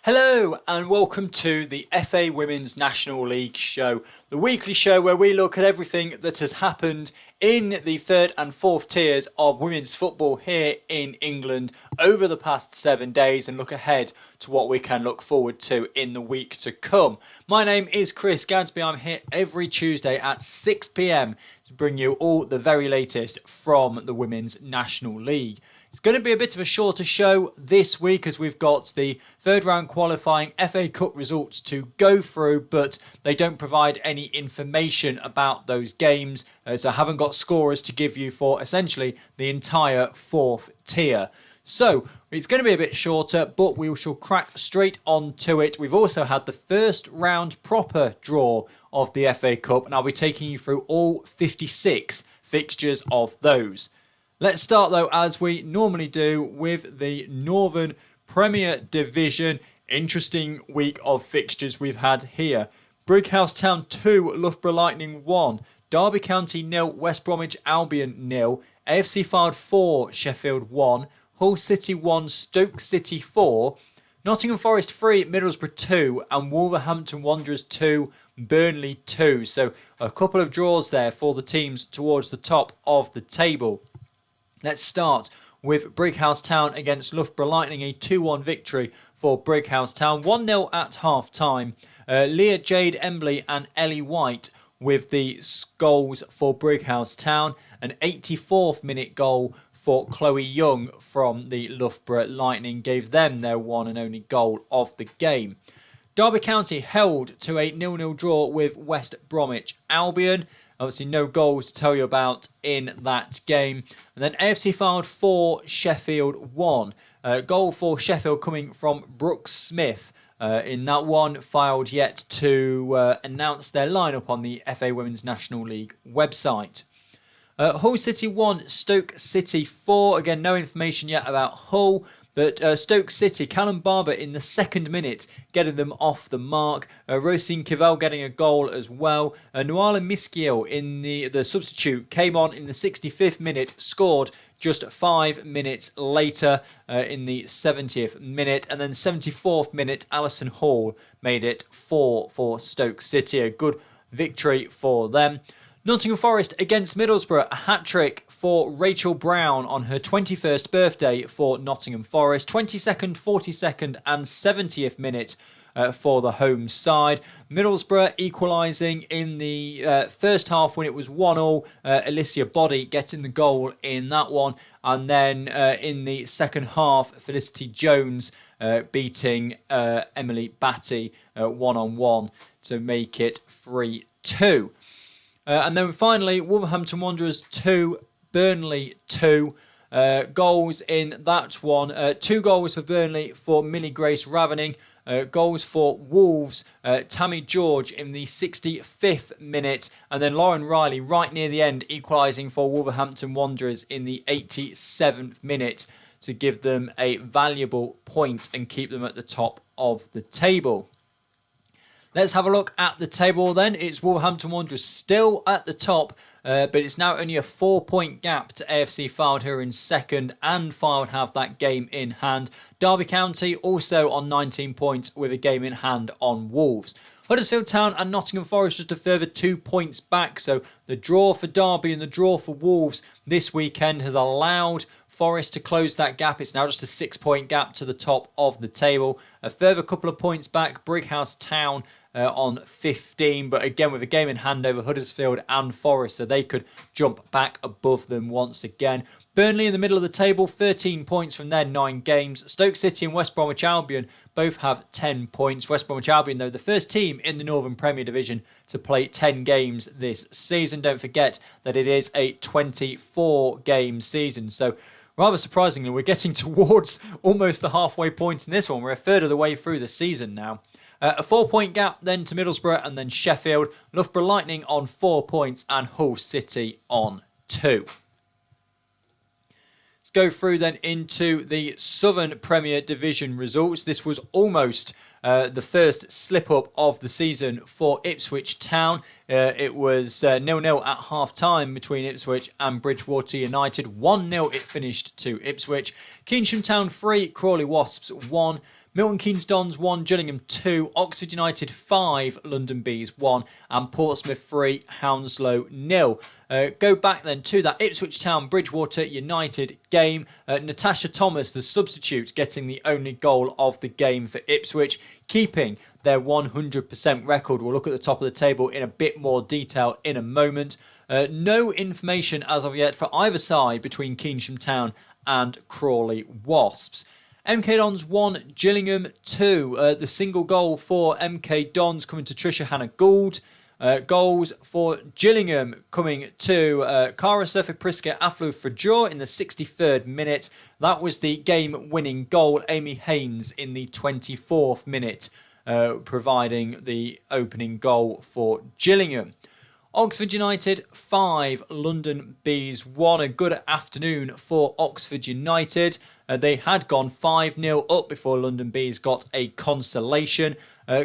Hello and welcome to the FA Women's National League show, the weekly show where we look at everything that has happened in the third and fourth tiers of women's football here in England over the past 7 days and look ahead to what we can look forward to in the week to come. My name is Chris Gadsby. I'm here every Tuesday at 6 p.m. to bring you all the very latest from the Women's National League. It's going to be a bit of a shorter show this week as we've got the third round qualifying FA Cup results to go through, but they don't provide any information about those games, so I haven't got scorers to give you for essentially the entire fourth tier. So it's going to be a bit shorter, but we shall crack straight on to it. We've also had the first round proper draw of the FA Cup, and I'll be taking you through all 56 fixtures of those. Let's start though, as we normally do, with the Northern Premier Division. Interesting week of fixtures we've had here. Brighouse Town 2, Loughborough Lightning 1, Derby County 0, West Bromwich Albion 0, AFC Fylde 4, Sheffield 1, Hull City 1, Stoke City 4, Nottingham Forest 3, Middlesbrough 2, and Wolverhampton Wanderers 2, Burnley 2. So a couple of draws there for the teams towards the top of the table. Let's start with Brighouse Town against Loughborough Lightning, a 2-1 victory for Brighouse Town. 1-0 at half-time. Leah Jade Embley and Ellie White with the goals for Brighouse Town. An 84th minute goal for Chloe Young from the Loughborough Lightning gave them their one and only goal of the game. Derby County held to a 0-0 draw with West Bromwich Albion. Obviously no goals to tell you about in that game. And then AFC Fylde 4, Sheffield 1. Goal for Sheffield coming from Brooke Smith. In that one, Fylde yet to announce their lineup on the FA Women's National League website. Hull City 1, Stoke City 4. Again, no information yet about Hull. But Stoke City, Callum Barber in the second minute getting them off the mark. Rosine Kivel getting a goal as well. Nuala Miskiel in the substitute came on in the 65th minute, scored just 5 minutes later in the 70th minute. And then 74th minute, Alison Hall made it 4 for Stoke City. A good victory for them. Nottingham Forest against Middlesbrough, a hat-trick for Rachel Brown on her 21st birthday for Nottingham Forest. 22nd, 42nd and 70th minute for the home side. Middlesbrough equalising in the first half when it was 1-1. Alicia Body getting the goal in that one. And then in the second half, Felicity Jones beating Emily Batty 1-on-1 to make it 3-2. And then finally, Wolverhampton Wanderers 2, Burnley 2. Goals in that one. 2 goals for Burnley for Millie Grace Ravening. Goals for Wolves, Tammy George in the 65th minute. And then Lauren Riley right near the end, equalising for Wolverhampton Wanderers in the 87th minute to give them a valuable point and keep them at the top of the table. Let's have a look at the table then. It's Wolverhampton Wanderers still at the top, but it's now only a 4-point gap to AFC Fylde, who are in second, and Fylde have that game in hand. Derby County also on 19 points with a game in hand on Wolves. Huddersfield Town and Nottingham Forest just a further 2 points back, so the draw for Derby and the draw for Wolves this weekend has allowed Forest to close that gap. It's now just a 6-point gap to the top of the table. A further couple of points back, Brighouse Town on 15, but again with a game in hand over Huddersfield and Forest, so they could jump back above them once again. Burnley in the middle of the table, 13 points from their 9 games. Stoke City and West Bromwich Albion both have 10 points. West Bromwich Albion, though, the first team in the Northern Premier Division to play 10 games this season. Don't forget that it is a 24-game season, so rather surprisingly, we're getting towards almost the halfway point in this one. We're a third of the way through the season now. A 4-point gap then to Middlesbrough and then Sheffield. Loughborough Lightning on 4 points and Hull City on 2. Let's go through then into the Southern Premier Division results. This was almost the first slip-up of the season for Ipswich Town. It was 0-0 at half-time between Ipswich and Bridgewater United. 1-0 it finished to Ipswich. Keynsham Town 3, Crawley Wasps 1. Milton Keynes Dons 1, Gillingham 2, Oxford United 5, London Bees 1, and Portsmouth 3, Hounslow 0. Go back then to that Ipswich Town Bridgewater United game. Natasha Thomas, the substitute, getting the only goal of the game for Ipswich, keeping their 100% record. We'll look at the top of the table in a bit more detail in a moment. No information as of yet for either side between Keynsham Town and Crawley Wasps. MK Dons 1, Gillingham 2. The single goal for MK Dons coming to Trisha Hannah-Gould. Goals for Gillingham coming to Cara Surfer-Priska Aflu for draw in the 63rd minute. That was the game-winning goal. Amy Haynes in the 24th minute, providing the opening goal for Gillingham. Oxford United 5, London Bees 1. A good afternoon for Oxford United. They had gone 5-0 up before London Bees got a consolation.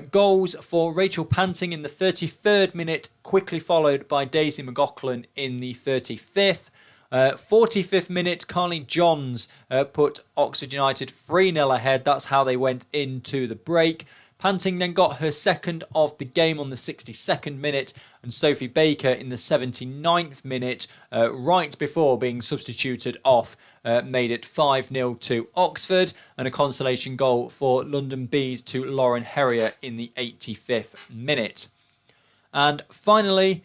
Goals for Rachel Panting in the 33rd minute, quickly followed by Daisy McLaughlin in the 35th. 45th minute, Carly Johns put Oxford United 3-0 ahead. That's how they went into the break. Panting then got her second of the game on the 62nd minute, and Sophie Baker in the 79th minute, right before being substituted off, made it 5-0 to Oxford, and a consolation goal for London Bees to Lauren Herrier in the 85th minute. And finally,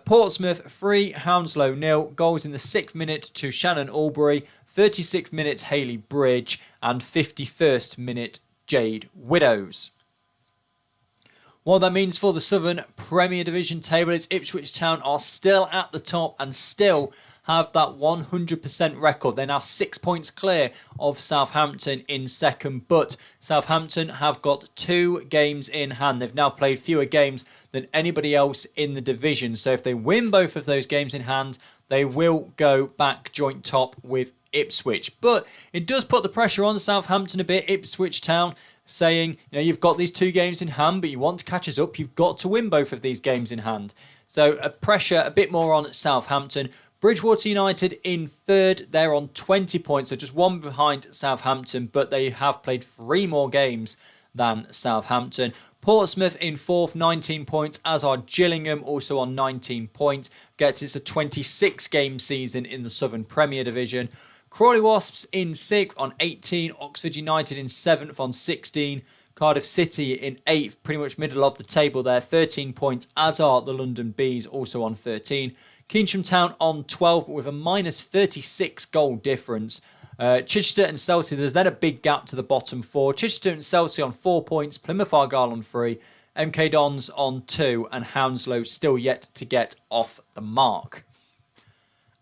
Portsmouth 3, Hounslow 0, goals in the 6th minute to Shannon Albury, 36th minute Hayley Bridge, and 51st minute Jade Widows. What that means for the Southern Premier Division table is Ipswich Town are still at the top and still have that 100% record. They're now 6 points clear of Southampton in second, but Southampton have got 2 games in hand. They've now played fewer games than anybody else in the division. So if they win both of those games in hand, they will go back joint top with Ipswich. But it does put the pressure on Southampton a bit. Ipswich Town saying, you've got these 2 games in hand, but you want to catch us up. You've got to win both of these games in hand. So pressure a bit more on Southampton. Bridgewater United in third. They're on 20 points, so just 1 behind Southampton, but they have played 3 more games than Southampton. Portsmouth in fourth, 19 points, as are Gillingham, also on 19 points. Gets its a 26-game season in the Southern Premier Division. Crawley Wasps in 6th on 18, Oxford United in 7th on 16, Cardiff City in 8th, pretty much middle of the table there, 13 points, as are the London Bees, also on 13. Keynsham Town on 12, but with a minus 36 goal difference. Chichester and Chelsea, there's then a big gap to the bottom 4. Chichester and Chelsea on 4 points, Plymouth Argyle on 3, MK Dons on 2, and Hounslow still yet to get off the mark.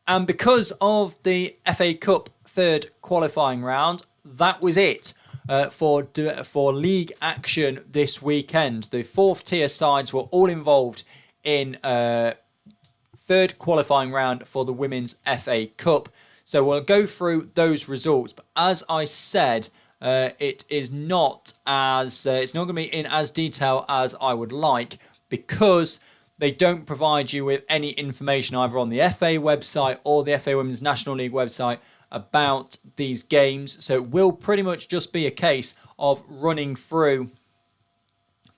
And because of the FA Cup third qualifying round, that was it for league action this weekend. The 4th tier sides were all involved in third qualifying round for the Women's FA Cup. So we'll go through those results. But as I said, it is not as it's not going to be in as detail as I would like, because they don't provide you with any information either on the FA website or the FA Women's National League website about these games. So it will pretty much just be a case of running through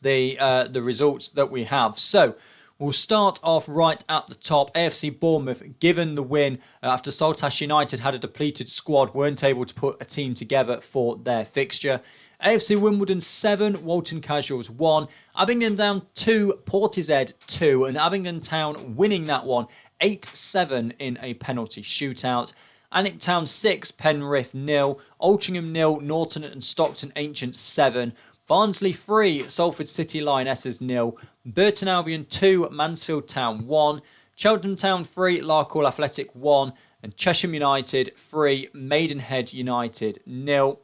the results that we have. So we'll start off right at the top. AFC Bournemouth, given the win after Saltash United had a depleted squad, weren't able to put a team together for their fixture. AFC Wimbledon 7, Walton Casuals 1, Abingdon Town 2, Portishead 2, and Abingdon Town winning that one 8-7 in a penalty shootout. Alnwick Town 6, Penrith 0, Altrincham 0, Norton and Stockton Ancient 7, Barnsley 3, Salford City Lionesses 0, Burton Albion 2, Mansfield Town 1, Cheltenham Town 3, Larkhall Athletic 1, and Chesham United 3, Maidenhead United 0.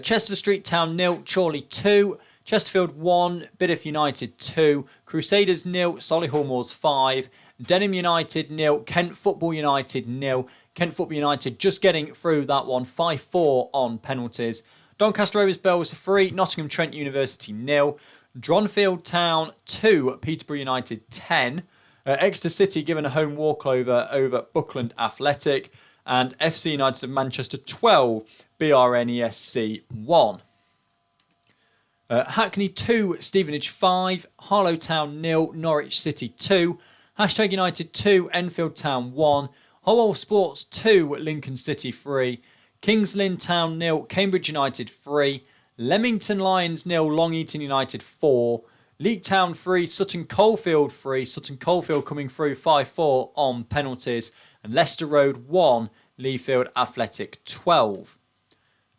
Chester Street Town 0, Chorley 2, Chesterfield 1, Biddeford United 2, Crusaders 0, Solihull Moors 5, Denham United 0, Kent Football United 0, Kent Football United just getting through that one 5-4 on penalties. Doncaster Rovers Bells 3, Nottingham Trent University 0, Dronfield Town 2, Peterborough United 10, Exeter City given a home walkover over Buckland Athletic, and FC United of Manchester 12, BRNESC 1. Hackney 2, Stevenage 5, Harlow Town 0, Norwich City 2, Hashtag United 2, Enfield Town 1, Holwell Sports 2, Lincoln City 3, Kings Lynn Town 0, Cambridge United 3, Leamington Lions 0, Long Eaton United 4, Leek Town 3, Sutton Coldfield 3, Sutton Coldfield coming through 5-4 on penalties, and Leicester Road 1, Leafield Athletic 12.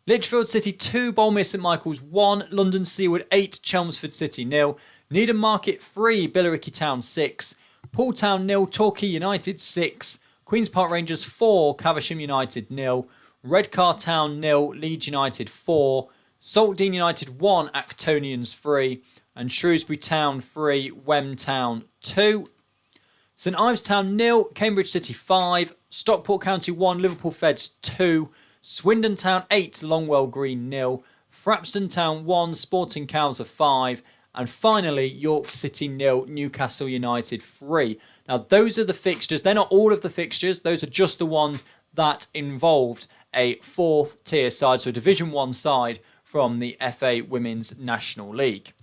Lichfield City 2, Bournemouth St Michael's 1, London Seawood 8, Chelmsford City 0, Needham Market 3, Billericay Town 6, Poole Town 0, Torquay United 6, Queen's Park Rangers 4, Caversham United 0, Redcar Town 0, Leeds United 4, Saltdean United 1, Actonians 3, and Shrewsbury Town 3, Wem Town 2. St Ives Town 0, Cambridge City 5, Stockport County 1, Liverpool Feds 2, Swindon Town 8, Longwell Green 0, Frapston Town 1, Sporting Cowser 5, and finally York City 0, Newcastle United 3. Now those are the fixtures. They're not all of the fixtures. Those are just the ones that involved a 4th tier side, so a Division 1 side from the FA Women's National League.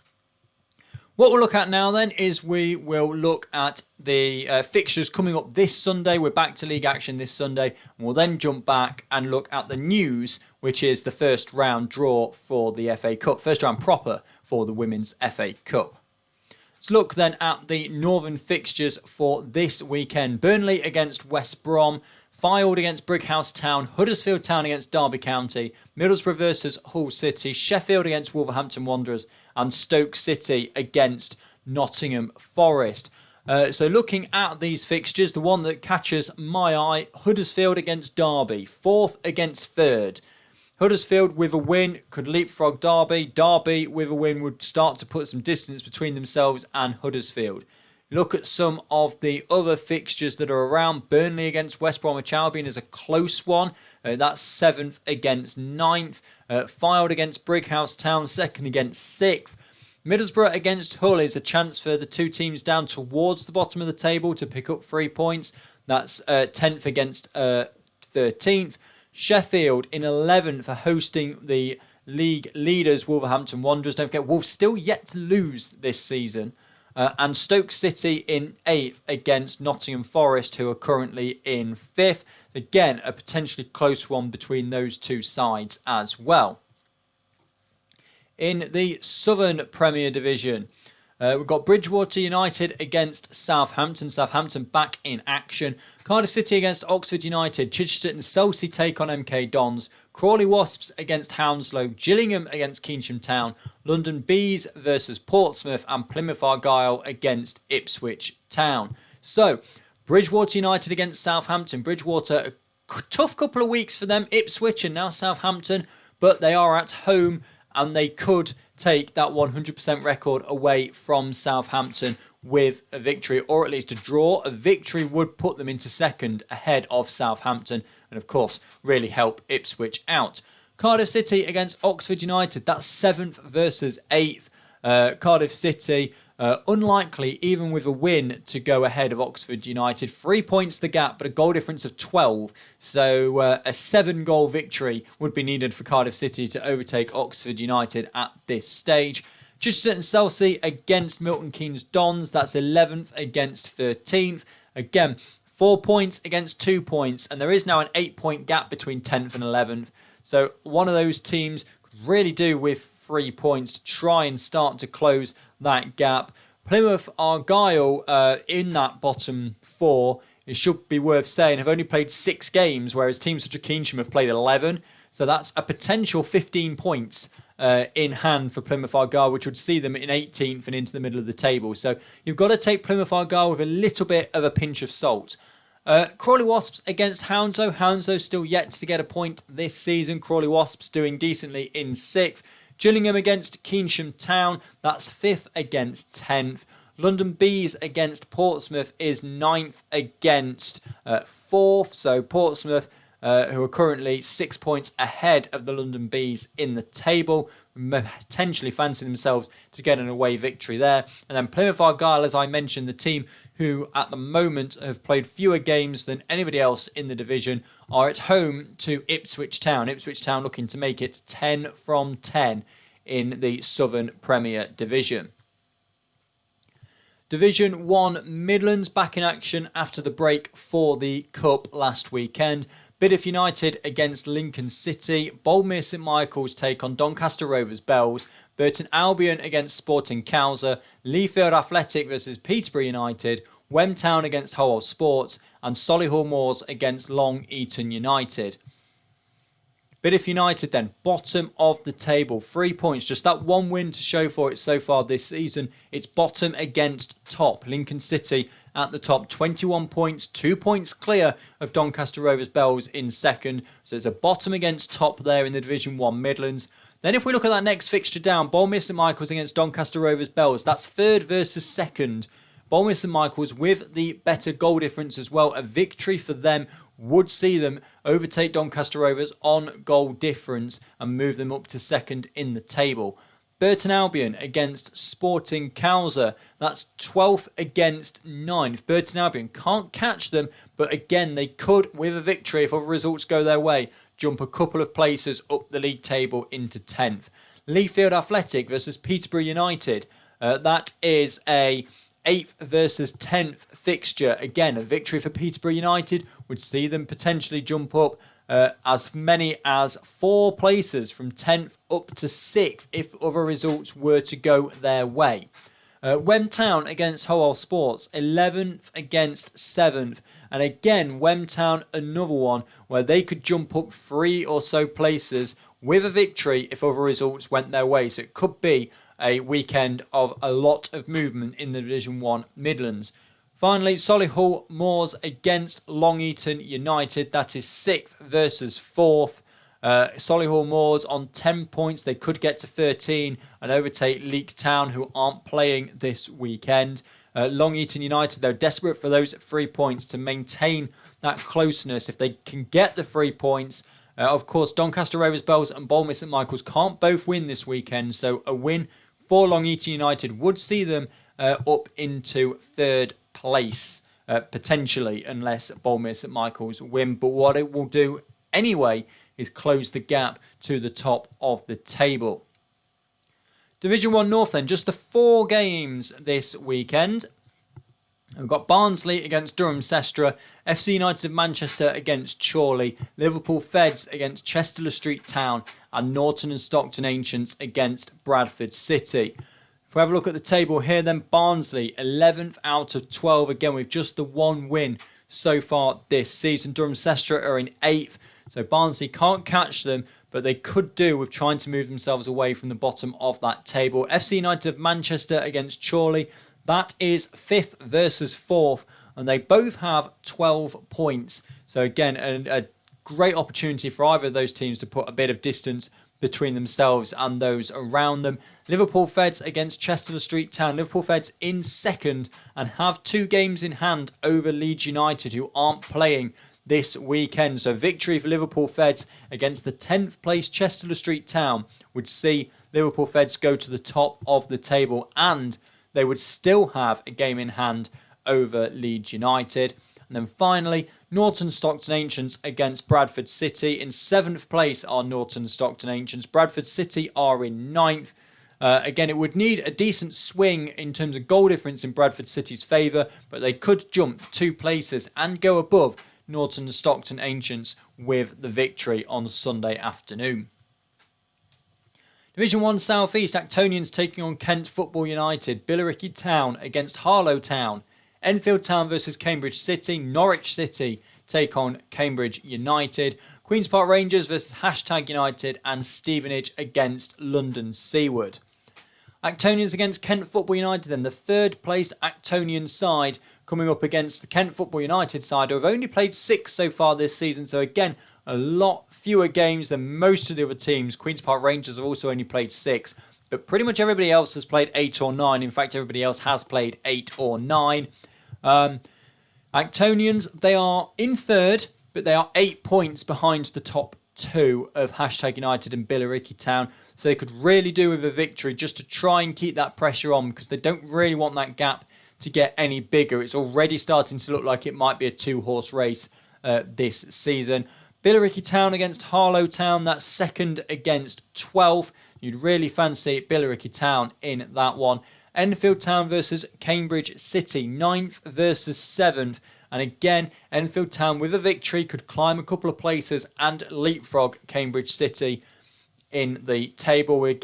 What we'll look at now then is we will look at the fixtures coming up this Sunday. We're back to league action this Sunday. And we'll then jump back and look at the news, which is the first round draw for the FA Cup. First round proper for the Women's FA Cup. Let's look then at the northern fixtures for this weekend. Burnley against West Brom. Fylde against Brighouse Town, Huddersfield Town against Derby County, Middlesbrough versus Hull City, Sheffield against Wolverhampton Wanderers, and Stoke City against Nottingham Forest. So looking at these fixtures, the one that catches my eye, Huddersfield against Derby, 4th against 3rd. Huddersfield with a win could leapfrog Derby. Derby with a win would start to put some distance between themselves and Huddersfield. Look at some of the other fixtures that are around. Burnley against West Bromwich Albion is a close one. That's 7th against 9th. Fylde against Brighouse Town, 2nd against 6th. Middlesbrough against Hull is a chance for the two teams down towards the bottom of the table to pick up 3 points. That's 10th against 13th. Sheffield in 11th for hosting the league leaders Wolverhampton Wanderers. Don't forget, Wolves still yet to lose this season. And Stoke City in 8th against Nottingham Forest, who are currently in 5th. Again, a potentially close one between those two sides as well. In the Southern Premier Division, we've got Bridgewater United against Southampton. Southampton back in action. Cardiff City against Oxford United. Chichester and Chelsea take on MK Dons. Crawley Wasps against Hounslow. Gillingham against Keynsham Town. London Bees versus Portsmouth. And Plymouth Argyle against Ipswich Town. So, Bridgewater United against Southampton. Bridgewater, a tough couple of weeks for them. Ipswich and now Southampton. But they are at home and they could take that 100% record away from Southampton with a victory, or at least a draw. A victory would put them into 2nd ahead of Southampton and, of course, really help Ipswich out. Cardiff City against Oxford United. That's 7th versus 8th. Cardiff City, unlikely, even with a win, to go ahead of Oxford United. 3 points the gap, but a goal difference of 12. So a 7-goal victory would be needed for Cardiff City to overtake Oxford United at this stage. Chichester and Chelsea against Milton Keynes Dons. That's 11th against 13th. Again, 4 points against 2 points. And there is now an 8-point gap between 10th and 11th. So one of those teams could really do with 3 points to try and start to close that gap. Plymouth Argyle in that bottom 4, it should be worth saying, have only played 6 games, whereas teams such as Keynsham have played 11. So that's a potential 15 points in hand for Plymouth Argyle, which would see them in 18th and into the middle of the table. So you've got to take Plymouth Argyle with a little bit of a pinch of salt. Crawley Wasps against Hounslow. Hounslow still yet to get a point this season. Crawley Wasps doing decently in 6th. Gillingham against Keynsham Town. That's 5th against 10th. London Bees against Portsmouth is 9th against 4th. So Portsmouth, who are currently 6 points ahead of the London Bees in the table, potentially fancy themselves to get an away victory there. And then Plymouth Argyle, as I mentioned, the team who at the moment have played fewer games than anybody else in the division, are at home to Ipswich Town. Ipswich Town looking to make it 10 from 10 in the Southern Premier Division. Division 1 Midlands back in action after the break for the Cup last weekend. Bideford United against Lincoln City. Boldmere St Michael's take on Doncaster Rovers Bells. Burton Albion against Sporting Cowser. Leafield Athletic versus Peterborough United. Wem Town against Howell Sports. And Solihull Moors against Long Eaton United. Bideford United then, bottom of the table, 3 points, just that one win to show for it so far this season. It's bottom against top. Lincoln City at the top, 21 points, 2 points clear of Doncaster Rovers Bells in second. So it's a bottom against top there in the Division 1 Midlands. Then if we look at that next fixture down, Boldmere St Michael's against Doncaster Rovers Bells, that's third versus second. Boldmere St Michael's with the better goal difference as well. A victory for them would see them overtake Doncaster Rovers on goal difference and move them up to second in the table. Burton Albion against Sporting Cowser. That's 12th against 9th. Burton Albion can't catch them, but again, they could, with a victory, if other results go their way, jump a couple of places up the league table into 10th. Leafield Athletic versus Peterborough United. That is a 8th versus 10th fixture. Again, a victory for Peterborough United would see them potentially jump up as many as 4 places from 10th up to 6th if other results were to go their way. Wem Town against Howell Sports, 11th against 7th. And again, Wem Town, another one where they could jump up 3 or so places with a victory if other results went their way. So it could be a weekend of a lot of movement in the Division 1 Midlands. Finally, Solihull Moors against Long Eaton United. That is 6th versus 4th. Solihull Moors on 10 points. They could get to 13 and overtake Leek Town, who aren't playing this weekend. Long Eaton United, they're desperate for those 3 points to maintain that closeness. If they can get the 3 points, of course, Doncaster Rovers Bells and Boldmere St Michael's can't both win this weekend. So a win for Long Eaton United would see them up into third place, potentially, unless Boldmere St Michael's win. But what it will do anyway is close the gap to the top of the table. Division 1 North then, just the 4 games this weekend. We've got Barnsley against Durham Sestra, FC United of Manchester against Chorley, Liverpool Feds against Chester Street Town, and Norton and Stockton Ancients against Bradford City. If we have a look at the table here then, Barnsley 11th out of 12, again with just the 1 win so far this season. Durham Sestra are in 8th, so Barnsley can't catch them, but they could do with trying to move themselves away from the bottom of that table. FC United of Manchester against Chorley, that is 5th versus 4th, and they both have 12 points. So again, a great opportunity for either of those teams to put a bit of distance between themselves and those around them. Liverpool Feds against Chester Street Town. Liverpool Feds in 2nd and have 2 games in hand over Leeds United, who aren't playing this weekend. So victory for Liverpool Feds against the 10th place Chester Street Town would see Liverpool Feds go to the top of the table, and they would still have a game in hand over Leeds United. And then finally, Norton Stockton Ancients against Bradford City. In 7th place are Norton Stockton Ancients. Bradford City are in 9th. Again, it would need a decent swing in terms of goal difference in Bradford City's favour, but they could jump 2 places and go above Norton Stockton Ancients with the victory on Sunday afternoon. Division 1 South East, Actonians taking on Kent Football United. Billericay Town against Harlow Town. Enfield Town versus Cambridge City. Norwich City take on Cambridge United. Queen's Park Rangers versus #United. And Stevenage against London Seaward. Actonians against Kent Football United then. The 3rd placed Actonian side coming up against the Kent Football United side, who have only played 6 so far this season. So again, a lot fewer games than most of the other teams. Queen's Park Rangers have also only played 6, but pretty much everybody else has played 8 or 9. In fact, everybody else has played 8 or 9. Actonians, they are in 3rd, but they are 8 points behind the top 2 of #United and Billericay Town. So they could really do with a victory just to try and keep that pressure on, because they don't really want that gap to get any bigger. It's already starting to look like it might be a 2-horse race this season. Billericay Town against Harlow Town, that's 2nd against 12th. You'd really fancy Billericay Town in that one. Enfield Town versus Cambridge City, 9th versus 7th. And again, Enfield Town with a victory could climb a couple of places and leapfrog Cambridge City in the table. We're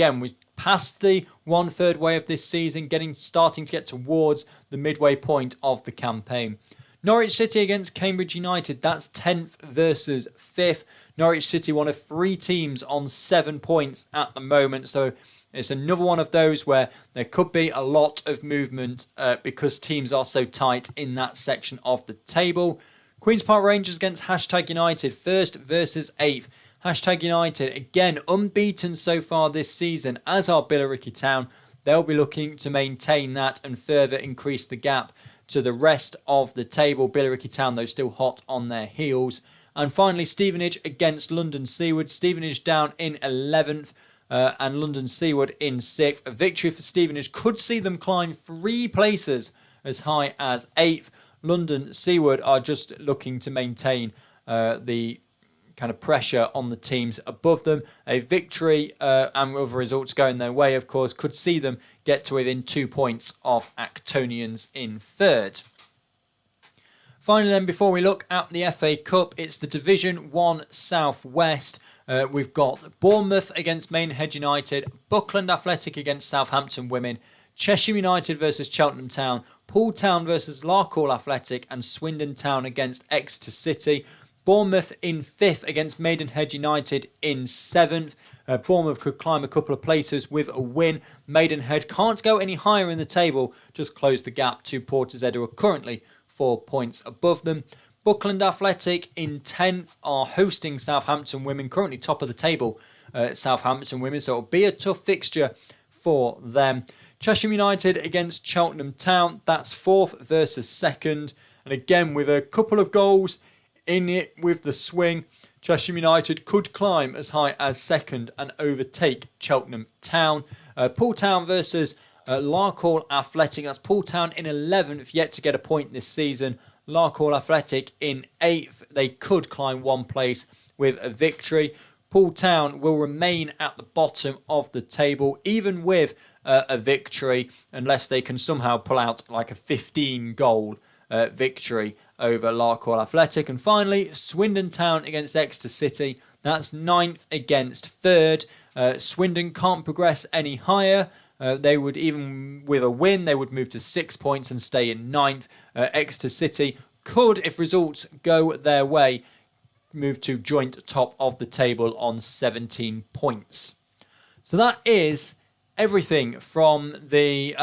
past the 1/3 way of this season, starting to get towards the midway point of the campaign. Norwich City against Cambridge United, that's 10th versus 5th. Norwich City, one of 3 teams on 7 points at the moment, so it's another one of those where there could be a lot of movement because teams are so tight in that section of the table. Queen's Park Rangers against #United, 1st versus 8th. #United, again, unbeaten so far this season, as are Billericay Town. They'll be looking to maintain that and further increase the gap to the rest of the table. Billericay Town, though, still hot on their heels. And finally, Stevenage against London Seaward. Stevenage down in 11th and London Seaward in 6th. A victory for Stevenage could see them climb 3 places as high as 8th. London Seaward are just looking to maintain the kind of pressure on the teams above them. A victory and other results going their way, of course, could see them get to within 2 points of Actonians in 3rd. Finally then, before we look at the FA Cup, it's the Division 1 South West. We've got Bournemouth against Maidenhead United, Buckland Athletic against Southampton Women, Cheshire United versus Cheltenham Town, Poole Town versus Larkhall Athletic, and Swindon Town against Exeter City. Bournemouth in 5th against Maidenhead United in 7th. Bournemouth could climb a couple of places with a win. Maidenhead can't go any higher in the table, just close the gap to Portishead, who are currently 4 points above them. Buckland Athletic in 10th are hosting Southampton Women, currently top of the table, Southampton Women, so it'll be a tough fixture for them. Cheshire United against Cheltenham Town, that's 4th versus 2nd, and again with a couple of goals in it with the swing, Cheshire United could climb as high as 2nd and overtake Cheltenham Town. Poole Town versus Larkhall Athletic, that's Poole Town in 11th, yet to get a point this season. Larkhall Athletic in 8th, they could climb 1 place with a victory. Poole Town will remain at the bottom of the table, even with a victory, unless they can somehow pull out like a 15-goal victory over Larkhall Athletic. And finally, Swindon Town against Exeter City. That's 9th against 3rd. Swindon can't progress any higher. They would, even with a win, they would move to 6 points and stay in 9th. Exeter City could, if results go their way, move to joint top of the table on 17 points. So that is everything from the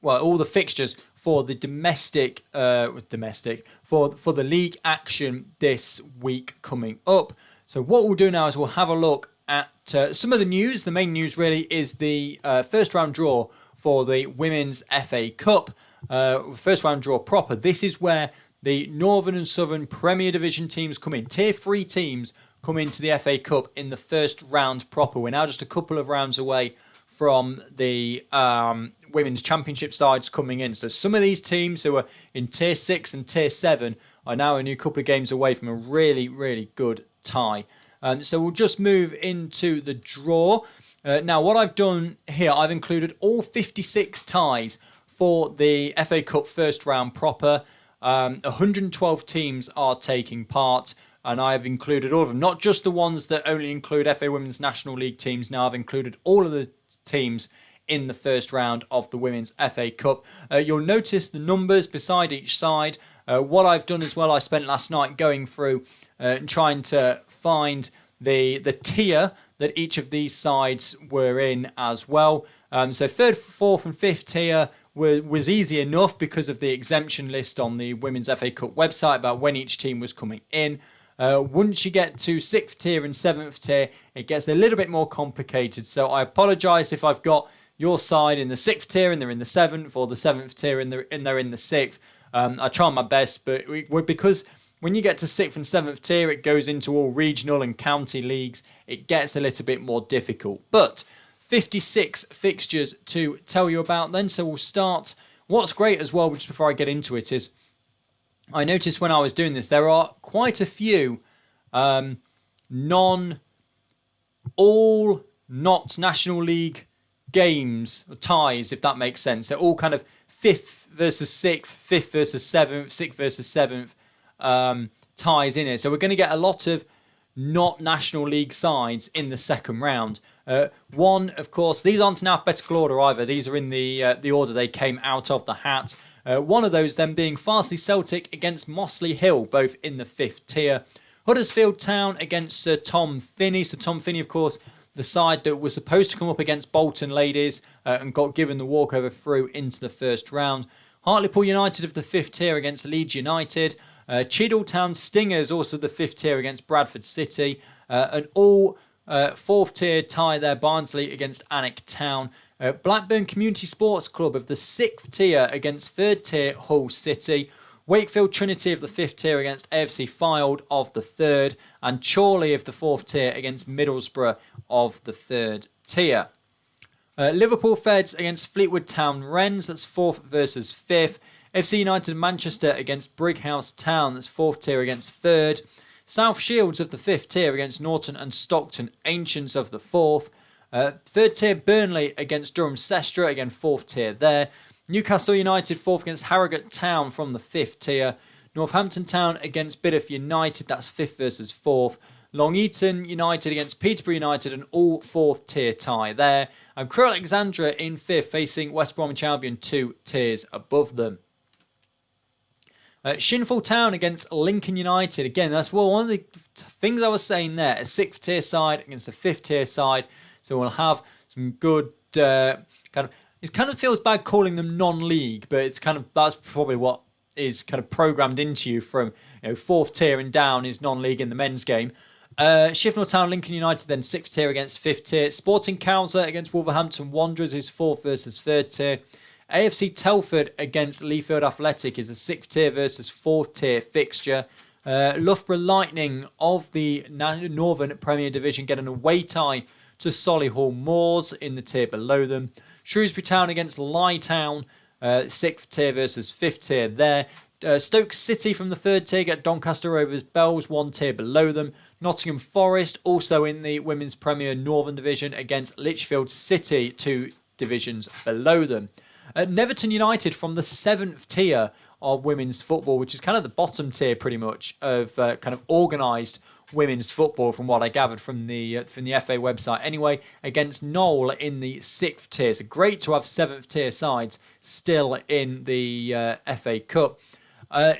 all the fixtures for the domestic for the league action this week coming up. So what we'll do now is we'll have a look at some of the news. The main news really is the first round draw for the Women's FA Cup. First round draw proper. This is where the Northern and Southern Premier Division teams come in. Tier 3 teams come into the FA Cup in the first round proper. We're now just a couple of rounds away from the Women's Championship sides coming in. So some of these teams who are in Tier 6 and Tier 7 are now a new couple of games away from a really, really good tie. So we'll just move into the draw. Now, what I've done here, I've included all 56 ties for the FA Cup first round proper. 112 teams are taking part, and I've included all of them, not just the ones that only include FA Women's National League teams. Now I've included all of the teams in the first round of the Women's FA Cup. You'll notice the numbers beside each side. What I've done as well, I spent last night going through and trying to find the tier that each of these sides were in as well. So 3rd, 4th and 5th tier was easy enough because of the exemption list on the Women's FA Cup website about when each team was coming in. Once you get to 6th tier and 7th tier, it gets a little bit more complicated. So I apologise if I've got your side in the 6th tier and they're in the 7th, or the 7th tier and they're in the 6th. I try my best, but because when you get to 6th and 7th tier, it goes into all regional and county leagues. It gets a little bit more difficult. But 56 fixtures to tell you about then. So we'll start. What's great as well, just before I get into it, is I noticed when I was doing this, there are quite a few all not National League games, or ties, if that makes sense. They're all kind of 5th versus 6th, 5th versus 7th, 6th versus 7th ties in it. So we're going to get a lot of not National League sides in the second round. One, of course, these aren't in alphabetical order either. These are in the order they came out of the hat. One of those then being Farsley Celtic against Mossley Hill, both in the 5th tier. Huddersfield Town against Sir Tom Finney. Sir Tom Finney, of course, the side that was supposed to come up against Bolton Ladies and got given the walkover through into the first round. Hartlepool United of the 5th tier against Leeds United. Cheadle Town Stingers, also the 5th tier against Bradford City. An all 4th tier tie there, Barnsley against Alnwick Town. Blackburn Community Sports Club of the 6th tier against 3rd tier Hull City. Wakefield Trinity of the 5th tier against AFC Fylde of the 3rd. And Chorley of the 4th tier against Middlesbrough of the 3rd tier. Liverpool Feds against Fleetwood Town Wrens, that's 4th versus 5th. FC United Manchester against Brighouse Town, that's 4th tier against 3rd. South Shields of the 5th tier against Norton and Stockton Ancients of the 4th. 3rd tier Burnley against Durham Sestra, again 4th tier there. Newcastle United 4th against Harrogate Town from the 5th tier. Northampton Town against Biddeford United, that's 5th versus 4th. Long Eaton United against Peterborough United, an all 4th tier tie there. And Crewe Alexandra in 5th facing West Bromwich Albion 2 tiers above them. Shinful Town against Lincoln United. Again, that's one of the things I was saying there. A 6th tier side against a 5th tier side. So we'll have some good it kind of feels bad calling them non-league, but it's that's probably what is kind of programmed into you from 4th tier and down is non-league in the men's game. Shifnal Town Lincoln United then 6th tier against 5th tier. Sporting Cowser against Wolverhampton Wanderers is 4th versus 3rd tier. AFC Telford against Leafield Athletic is a 6th tier versus 4th tier fixture. Loughborough Lightning of the Northern Premier Division get an away tie to Solihull Moors in the tier below them. Shrewsbury Town against Lye Town, 6th tier versus 5th tier there. Stoke City from the 3rd tier get Doncaster Rovers Bells, 1 tier below them. Nottingham Forest, also in the Women's Premier Northern Division, against Lichfield City, 2 divisions below them. Netherton United from the 7th tier of women's football, which is kind of the bottom tier pretty much of kind of organised women's football from what I gathered from the FA website anyway, against Knoll in the 6th tier. So great to have 7th tier sides still in the FA Cup.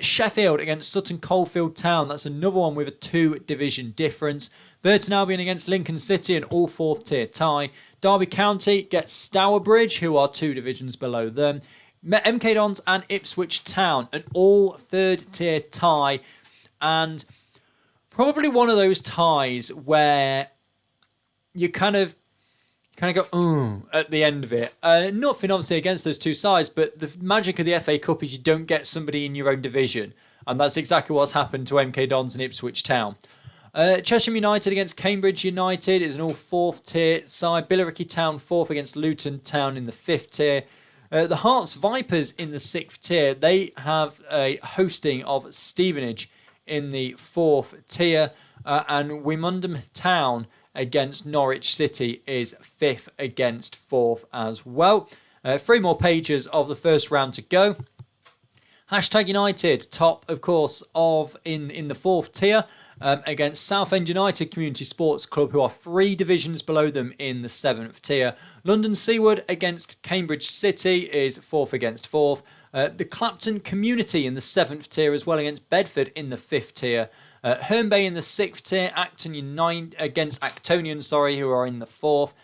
Sheffield against Sutton Coldfield Town. That's another one with a 2 division difference. Burton Albion against Lincoln City, an all 4th tier tie. Derby County gets Stourbridge, who are 2 divisions below them. MK Dons and Ipswich Town, an all 3rd tier tie. And probably one of those ties where you kind of go, at the end of it. Nothing obviously against those two sides, but the magic of the FA Cup is you don't get somebody in your own division. And that's exactly what's happened to MK Dons and Ipswich Town. Chesham United against Cambridge United is an all 4th tier side. Billericay Town 4th against Luton Town in the 5th tier. The Hearts Vipers in the 6th tier, they have a hosting of Stevenage in the 4th tier. And Wymondham Town against Norwich City is 5th against 4th as well. 3 more pages of the first round to go. Hashtag United, top, of course, of in the 4th tier against Southend United Community Sports Club, who are 3 divisions below them in the 7th tier. London Seaward against Cambridge City is 4th against 4th. The Clapton Community in the 7th tier as well against Bedford in the 5th tier. Herne Bay in the 6th tier, Acton United against Actonian, who are in the 4th.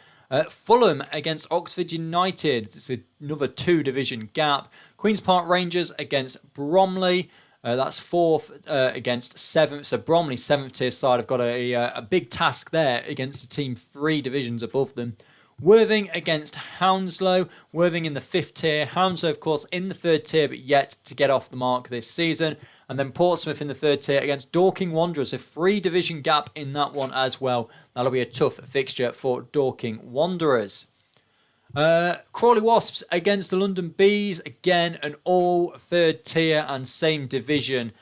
Fulham against Oxford United, it's another 2 division gap. Queen's Park Rangers against Bromley, that's 4th against 7th. So Bromley 7th tier side have got a big task there against a team 3 divisions above them. Worthing against Hounslow. Worthing in the 5th tier. Hounslow, of course, in the 3rd tier, but yet to get off the mark this season. And then Portsmouth in the 3rd tier against Dorking Wanderers. A 3 division gap in that one as well. That'll be a tough fixture for Dorking Wanderers. Crawley Wasps against the London Bees. Again, an all 3rd tier and same division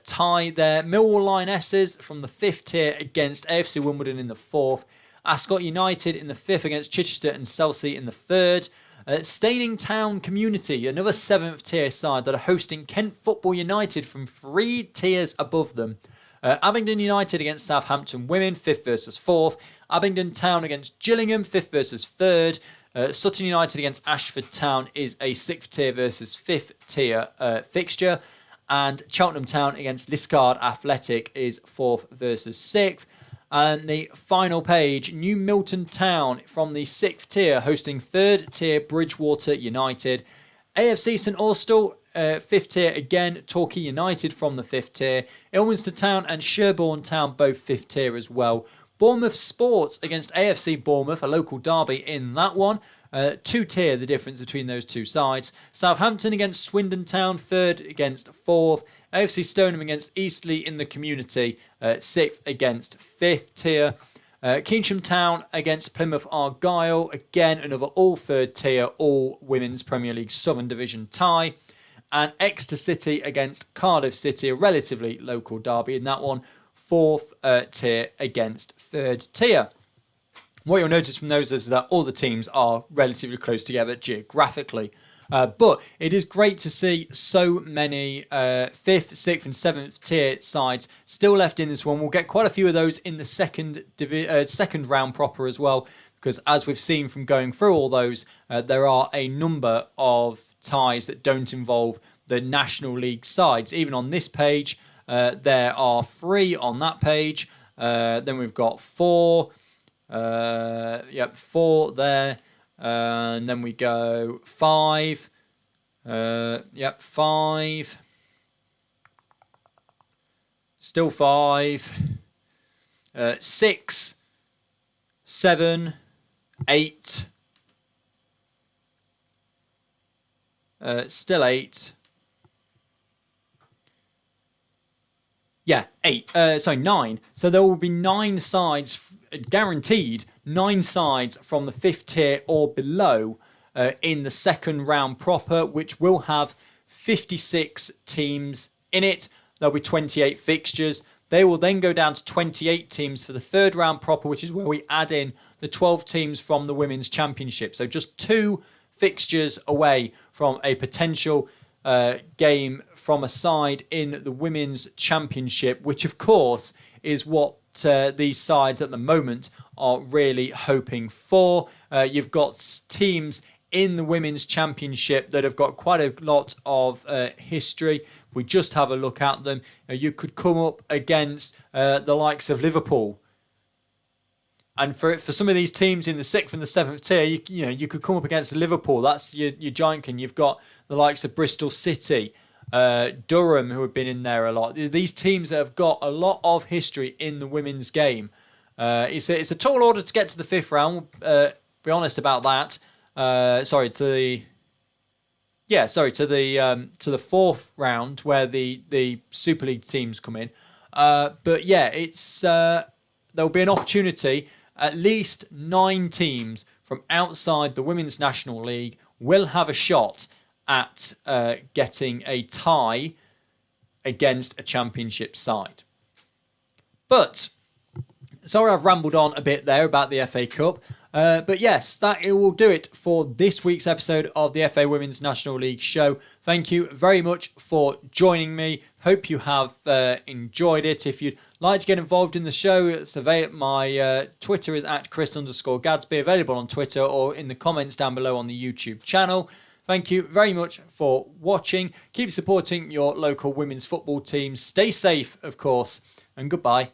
tie there. Millwall Lionesses from the 5th tier against AFC Wimbledon in the 4th. Ascot United in the 5th against Chichester and Chelsea in the 3rd. Staining Town Community, another 7th tier side that are hosting Kent Football United from 3 tiers above them. Abingdon United against Southampton Women, 5th versus 4th. Abingdon Town against Gillingham, 5th versus 3rd. Sutton United against Ashford Town is a 6th tier versus 5th tier fixture. And Cheltenham Town against Liscard Athletic is 4th versus 6th. And the final page, New Milton Town from the 6th tier hosting 3rd tier Bridgewater United. AFC St Austell, 5th tier again, Torquay United from the 5th tier. Ilminster Town and Sherborne Town both 5th tier as well. Bournemouth Sports against AFC Bournemouth, a local derby in that one. 2-tier, the difference between those two sides. Southampton against Swindon Town, 3rd against 4th. AFC Stoneham against Eastleigh in the Community, 6th against 5th tier. Keynsham Town against Plymouth Argyle, again another all 3rd tier, all Women's Premier League Southern Division tie. And Exeter City against Cardiff City, a relatively local derby in that one, 4th tier against 3rd tier. What you'll notice from those is that all the teams are relatively close together geographically. But it is great to see so many 5th, 6th and 7th tier sides still left in this one. We'll get quite a few of those in the second round proper as well, because as we've seen from going through all those, there are a number of ties that don't involve the National League sides. Even on this page, there are 3 on that page. Then we've got 4. 4 there. And then we go 5. 5. Still 5. 6. 7. 8. Still 8. 8. 9. So there will be 9 sides, guaranteed 9 sides from the 5th tier or below in the second round proper, which will have 56 teams in it. There'll be 28 fixtures. They will then go down to 28 teams for the third round proper, which is where we add in the 12 teams from the Women's Championship. So just 2 fixtures away from a potential game from a side in the Women's Championship, which of course is what these sides at the moment are really hoping for. You've got teams in the Women's Championship that have got quite a lot of history. We just have a look at them. You could come up against the likes of Liverpool. And for some of these teams in the 6th and the 7th tier, you could come up against Liverpool. That's your giant king. You've got the likes of Bristol City, Durham, who have been in there a lot. These teams that have got a lot of history in the women's game. It's a tall order to get to the 5th round. Be honest about that. To the 4th round where the Super League teams come in. It's there'll be an opportunity. At least 9 teams from outside the Women's National League will have a shot at getting a tie against a championship side. But sorry, I've rambled on a bit there about the FA Cup. But yes, it will do it for this week's episode of the FA Women's National League show. Thank you very much for joining me. Hope you have enjoyed it. If you'd like to get involved in the show, my Twitter is at Chris_Gadsby, available on Twitter or in the comments down below on the YouTube channel. Thank you very much for watching. Keep supporting your local women's football teams. Stay safe, of course, and goodbye.